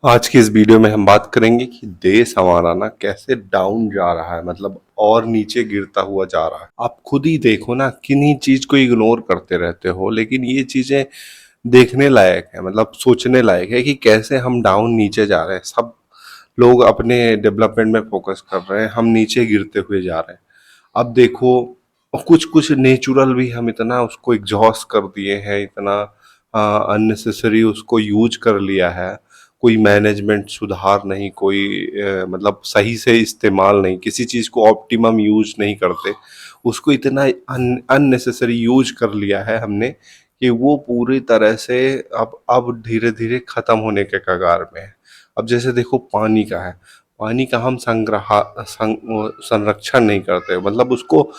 आज की इस वीडियो में हम बात करेंगे कि देश हमारा ना कैसे डाउन जा रहा है, मतलब और नीचे गिरता हुआ जा रहा है। आप खुद ही देखो ना, किन्हीं चीज को इग्नोर करते रहते हो, लेकिन ये चीजें देखने लायक है, मतलब सोचने लायक है कि कैसे हम डाउन नीचे जा रहे हैं। सब लोग अपने डेवलपमेंट में फोकस कर रहे हैं, हम नीचे गिरते हुए जा रहे हैं। अब देखो, कुछ कुछ नेचुरल भी हम इतना उसको एग्जॉस्ट कर दिए हैं, इतना अननेसेसरी उसको यूज कर लिया है। कोई मैनेजमेंट सुधार नहीं, कोई मतलब सही से इस्तेमाल नहीं, किसी चीज़ को ऑप्टिमम यूज नहीं करते। उसको इतना अननेसेसरी यूज कर लिया है हमने कि वो पूरी तरह से अब धीरे धीरे खत्म होने के कगार में है। अब जैसे देखो, पानी का है, पानी का हम संरक्षण नहीं करते, मतलब उसको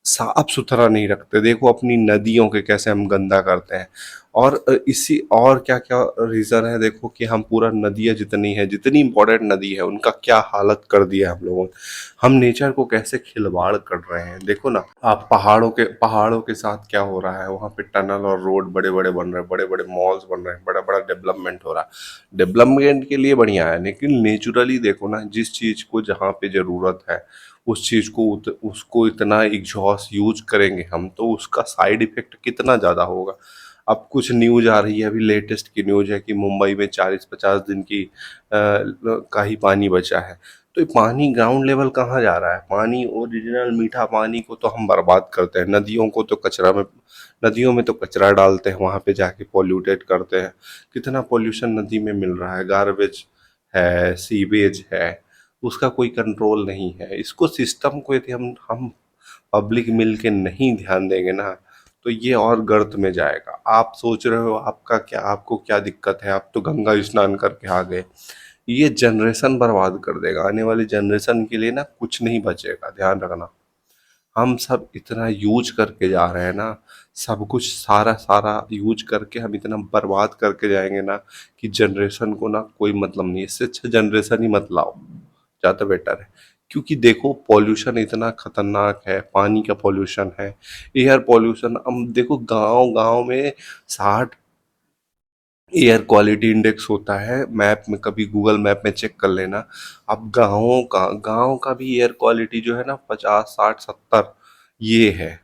साफ सुथरा नहीं रखते। देखो अपनी नदियों के कैसे हम गंदा करते हैं। और इसी और क्या क्या रीजन है, देखो कि हम पूरा नदियाँ जितनी है, जितनी इंपॉर्टेंट नदी है, उनका क्या हालत कर दिया हम लोगों ने। हम नेचर को कैसे खिलवाड़ कर रहे हैं। देखो ना, आप पहाड़ों के साथ क्या हो रहा है। वहाँ पे टनल और रोड बड़े बड़े बन रहे हैं, बड़े बड़े मॉल्स बन रहे हैं, बड़ा बड़ा डेवलपमेंट हो रहा है। डेवलपमेंट के लिए बढ़िया है, लेकिन नेचुरली देखो ना, जिस चीज को जहाँ पे जरूरत है उस चीज को उसको इतना एग्जॉस्ट यूज करेंगे हम, तो उसका साइड इफेक्ट कितना ज्यादा होगा। अब कुछ न्यूज आ रही है, अभी लेटेस्ट की न्यूज है कि मुंबई में 40-50 दिन की का ही पानी बचा है। तो ये पानी ग्राउंड लेवल कहाँ जा रहा है। पानी, ओरिजिनल मीठा पानी को तो हम बर्बाद करते हैं। नदियों में तो कचरा डालते हैं, वहां पे जाके पॉल्यूटेड करते हैं। कितना पॉल्यूशन नदी में मिल रहा है, गार्बेज है, सीवेज है, उसका कोई कंट्रोल नहीं है। इसको सिस्टम को यदि हम पब्लिक मिल के नहीं ध्यान देंगे ना, तो ये और गर्त में जाएगा। आप सोच रहे हो आपको क्या दिक्कत है, आप तो गंगा स्नान करके आ गए। ये जनरेशन बर्बाद कर देगा। आने वाली जनरेशन के लिए ना कुछ नहीं बचेगा, ध्यान रखना। हम सब इतना यूज करके जा रहे हैं ना, सब कुछ सारा सारा यूज करके हम इतना बर्बाद करके जाएंगे ना कि जनरेशन को ना कोई मतलब नहीं। इससे अच्छा जनरेशन ही मत लाओ, ज़्यादा बेटर है। क्योंकि देखो, पॉल्यूशन इतना खतरनाक है, पानी का पॉल्यूशन है, एयर पॉल्यूशन। हम देखो, गांव गांव में 60 एयर क्वालिटी इंडेक्स होता है। मैप में कभी गूगल मैप में चेक कर लेना। अब गांव का भी एयर क्वालिटी जो है ना, 50, 60, 70 ये है।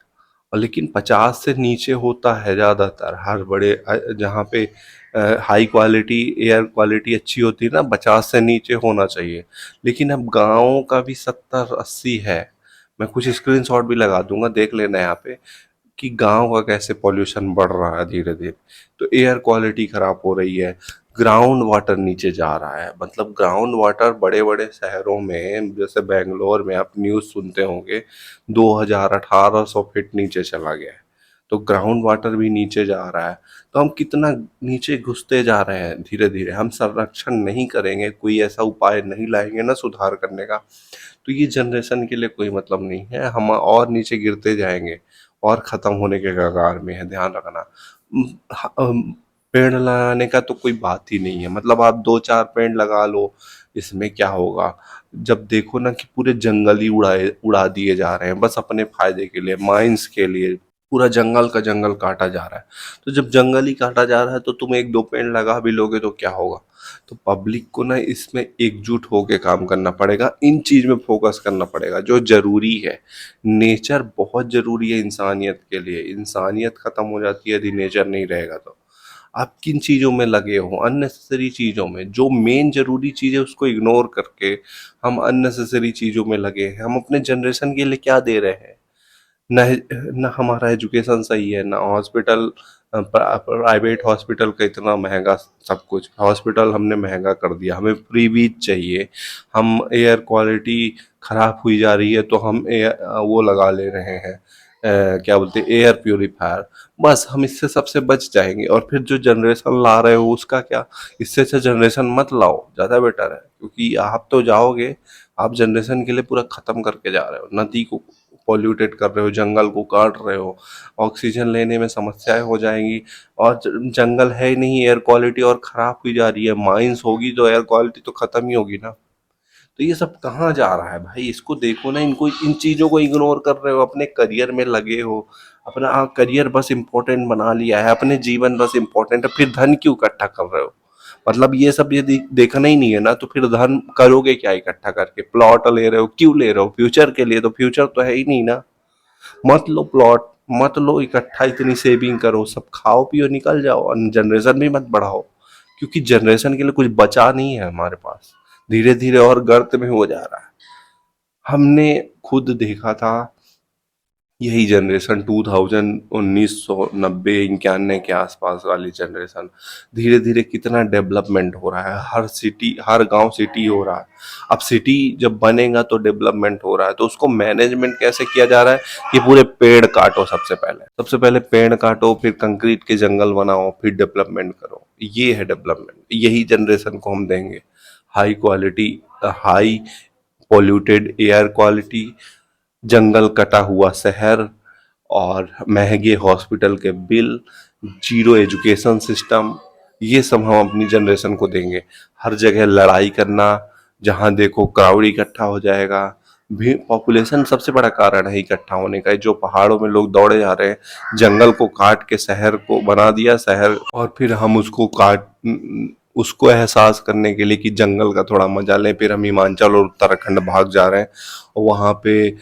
और लेकिन 50 से नीचे होता है ज़्यादातर हर बड़े जहाँ पे हाई क्वालिटी एयर क्वालिटी अच्छी होती है ना, 50 से नीचे होना चाहिए। लेकिन अब गाँव का भी 70-80 है। मैं कुछ स्क्रीनशॉट भी लगा दूंगा, देख लेना यहाँ पे कि गांव का कैसे पॉल्यूशन बढ़ रहा है धीरे धीरे। तो एयर क्वालिटी खराब हो रही है, ग्राउंड वाटर नीचे जा रहा है। मतलब ग्राउंड वाटर बड़े बड़े शहरों में, जैसे बेंगलोर में आप न्यूज़ सुनते होंगे, 2000-1800 फीट नीचे चला गया है। तो ग्राउंड वाटर भी नीचे जा रहा है। तो हम कितना नीचे घुसते जा रहे हैं धीरे धीरे। हम संरक्षण नहीं करेंगे, कोई ऐसा उपाय नहीं लाएंगे ना सुधार करने का, तो ये जनरेशन के लिए कोई मतलब नहीं है। हम और नीचे गिरते जाएंगे और ख़त्म होने के कगार में है, ध्यान रखना। पेड़ लगाने का तो कोई बात ही नहीं है। मतलब आप 2-4 पेड़ लगा लो, इसमें क्या होगा। जब देखो ना कि पूरे जंगल ही उड़ा दिए जा रहे हैं बस अपने फायदे के लिए, माइंस के लिए। पूरा जंगल का जंगल काटा जा रहा है। तो जब जंगल ही काटा जा रहा है, तो तुम 1-2 पेड़ लगा भी लोगे तो क्या होगा। तो पब्लिक को ना इसमें एकजुट होके काम करना पड़ेगा, इन चीज में फोकस करना पड़ेगा जो जरूरी है। नेचर बहुत जरूरी है इंसानियत के लिए। इंसानियत खत्म हो जाती है यदि नेचर नहीं रहेगा तो। आप किन चीजों में लगे हो, अननेसेसरी चीजों में। जो मेन जरूरी चीज है उसको इग्नोर करके हम अननेसेसरी चीजों में लगे हैं। हम अपने जनरेशन के लिए क्या दे रहे हैं। न न हमारा एजुकेशन सही है, ना हॉस्पिटल, प्राइवेट हॉस्पिटल का इतना महंगा। सब कुछ हॉस्पिटल हमने महंगा कर दिया, हमें फ्रीबीज चाहिए। हम एयर क्वालिटी खराब हुई जा रही है तो हम वो लगा ले रहे हैं, क्या बोलते हैं, एयर प्योरीफायर। बस हम इससे सबसे बच जाएंगे। और फिर जो जनरेशन ला रहे हो उसका क्या। इससे अच्छा जनरेशन मत लाओ, ज़्यादा बेटर है। क्योंकि आप तो जाओगे, आप जनरेशन के लिए पूरा ख़त्म करके जा रहे हो। नदी को पॉल्यूटेड कर रहे हो, जंगल को काट रहे हो, ऑक्सीजन लेने में समस्याएं हो जाएंगी। और जंगल है ही नहीं, एयर क्वालिटी और ख़राब हुई जा रही है। माइंस होगी तो एयर क्वालिटी तो ख़त्म ही होगी ना। तो ये सब कहाँ जा रहा है भाई, इसको देखो ना। इनको, इन चीज़ों को इग्नोर कर रहे हो, अपने करियर में लगे हो। अपना करियर बस इम्पोर्टेंट बना लिया है, अपने जीवन बस इम्पोर्टेंट है। फिर धन क्यों इकट्ठा कर रहे हो। मतलब ये सब यदि देखना ही नहीं है ना, तो फिर धन करोगे क्या इकट्ठा करके? प्लॉट ले रहे हो, क्यों ले रहे हो? फ्यूचर के लिए? तो फ्यूचर तो है ही नहीं ना। मत लो प्लॉट, मत लो इकट्ठा, इतनी सेविंग करो, सब खाओ पियो निकल जाओ, और जनरेशन भी मत बढ़ाओ, क्योंकि जनरेशन के लिए कुछ बचा नहीं है हमारे पास। धीरे धीरे और गर्त में हो जा रहा है। हमने खुद देखा था, यही जनरेशन 2000 1990 91 के आसपास वाली जनरेशन, धीरे धीरे कितना डेवलपमेंट हो रहा है। हर सिटी, हर गांव सिटी हो रहा है। अब सिटी जब बनेगा तो डेवलपमेंट हो रहा है, तो उसको मैनेजमेंट कैसे किया जा रहा है कि पूरे पेड़ काटो। सबसे पहले पेड़ काटो, फिर कंक्रीट के जंगल बनाओ, फिर डेवलपमेंट करो। ये है डेवलपमेंट। यही जनरेशन को हम देंगे। High quality, high polluted air quality, जंगल कटा हुआ शहर, और महंगे हॉस्पिटल के बिल, जीरो एजुकेशन सिस्टम, ये सब हम अपनी जनरेशन को देंगे। हर जगह लड़ाई करना, जहां देखो क्राउड इकट्ठा हो जाएगा। भी पॉपुलेशन सबसे बड़ा कारण है इकट्ठा होने का। जो पहाड़ों में लोग दौड़े जा रहे हैं, जंगल को काट के शहर को बना दिया शहर, और फिर हम उसको एहसास करने के लिए कि जंगल का थोड़ा मजा लें, फिर हम हिमाचल और उत्तराखंड भाग जा रहे हैं और वहां पे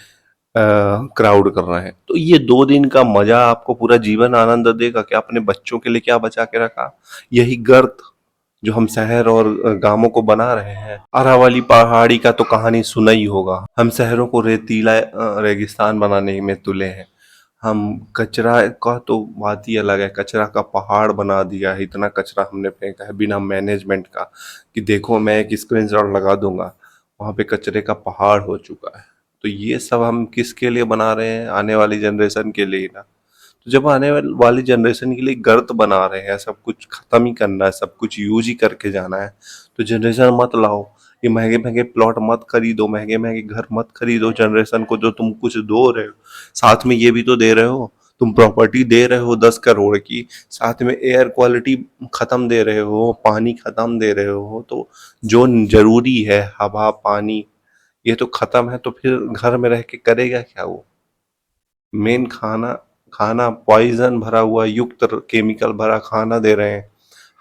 क्राउड कर रहे हैं। तो ये 2 दिन का मजा आपको पूरा जीवन आनंद देगा क्या? अपने बच्चों के लिए क्या बचा के रखा? यही गर्त जो हम शहर और गांवों को बना रहे हैं। अरावली पहाड़ी का तो कहानी सुना ही होगा। हम शहरों को रेतीला रेगिस्तान बनाने में तुले हैं। हम कचरा का तो बात ही अलग है, कचरा का पहाड़ बना दिया है। इतना कचरा हमने फेंका है बिना मैनेजमेंट का कि देखो, मैं एक स्क्रीनशॉट लगा दूंगा, वहां पे कचरे का पहाड़ हो चुका है। तो ये सब हम किसके लिए बना रहे हैं? आने वाली जनरेशन के लिए ना। तो जब आने वाली जनरेशन के लिए गर्त बना रहे हैं, सब कुछ खत्म ही करना है, सब कुछ यूज ही करके जाना है, तो जनरेशन मत लाओ। ये महंगे महंगे प्लॉट मत खरीदो, महंगे महंगे घर मत खरीदो जनरेशन को, जो तुम कुछ दो रहे हो। साथ में ये भी तो दे रहे हो, तुम प्रॉपर्टी दे रहे हो 10 करोड़ की, साथ में एयर क्वालिटी खत्म दे रहे हो, पानी खत्म दे रहे हो। तो जो जरूरी है, हवा पानी, ये तो खत्म है, तो फिर घर में रह के करेगा क्या वो? मेन खाना, खाना पॉइजन भरा हुआ, युक्त केमिकल भरा खाना दे रहे हैं,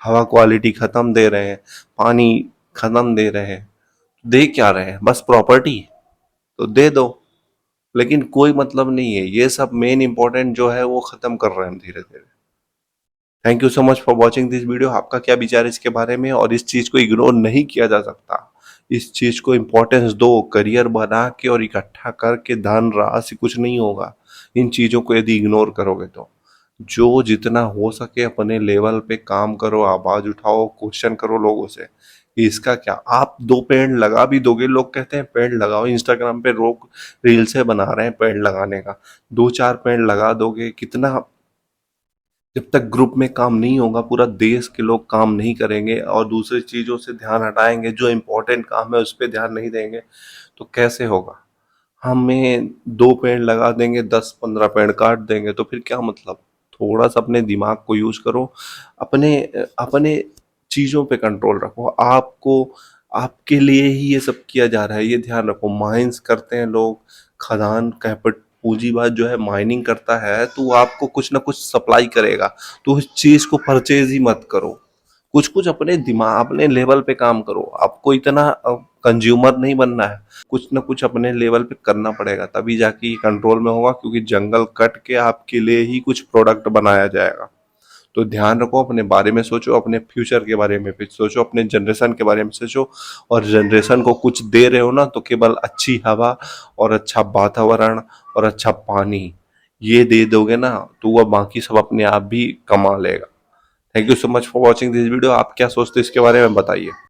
हवा क्वालिटी खत्म दे रहे हैं, पानी खत्म दे रहे हैं। दे क्या रहे हैं? बस प्रॉपर्टी तो दे दो, लेकिन कोई मतलब नहीं है। ये सब मेन इंपॉर्टेंट जो है वो खत्म कर रहे हैं हम धीरे धीरे। Thank you so much for watching this video. आपका क्या विचार है इसके बारे में? और इस चीज को इग्नोर नहीं किया जा सकता। इस चीज को इम्पोर्टेंस दो, करियर बना के और इकट्ठा करके धन राशि कुछ नहीं होगा इन चीजों को यदि इग्नोर करोगे तो। जो जितना हो सके अपने लेवल पे काम करो, आवाज उठाओ, क्वेश्चन करो लोगों से कि इसका क्या। आप 2 पेड़ लगा भी दोगे, लोग कहते हैं पेड़ लगाओ, इंस्टाग्राम पे लोग रील से बना रहे हैं पेड़ लगाने का। 2-4 पेड़ लगा दोगे, कितना। जब तक ग्रुप में काम नहीं होगा, पूरा देश के लोग काम नहीं करेंगे और दूसरी चीजों से ध्यान हटाएंगे, जो इम्पोर्टेंट काम है उस पर ध्यान नहीं देंगे, तो कैसे होगा? हमें 2 पेड़ लगा देंगे, 10-15 पेड़ काट देंगे, तो फिर क्या मतलब? थोड़ा सा अपने दिमाग को यूज करो, अपने अपने चीजों पे कंट्रोल रखो। आपको, आपके लिए ही ये सब किया जा रहा है, ये ध्यान रखो। माइंस करते हैं लोग, खदान कैपिट पूंजीवाद जो है माइनिंग करता है, तो वो आपको कुछ ना कुछ सप्लाई करेगा। तो उस चीज को परचेज ही मत करो। कुछ कुछ अपने दिमाग, अपने लेवल पे काम करो। आपको इतना कंज्यूमर नहीं बनना है, कुछ ना कुछ अपने लेवल पे करना पड़ेगा, तभी जाके ये कंट्रोल में होगा। क्योंकि जंगल कट के आपके लिए ही कुछ प्रोडक्ट बनाया जाएगा। तो ध्यान रखो, अपने बारे में सोचो, अपने फ्यूचर के बारे में भी सोचो, अपने जनरेशन के बारे में सोचो। और जनरेशन को कुछ दे रहे हो ना, तो केवल अच्छी हवा और अच्छा वातावरण और अच्छा पानी, ये दे दोगे ना, तो वह बाकी सब अपने आप भी कमा लेगा। Thank you so much for watching this video. आप क्या सोचते हैं इसके बारे में बताइए।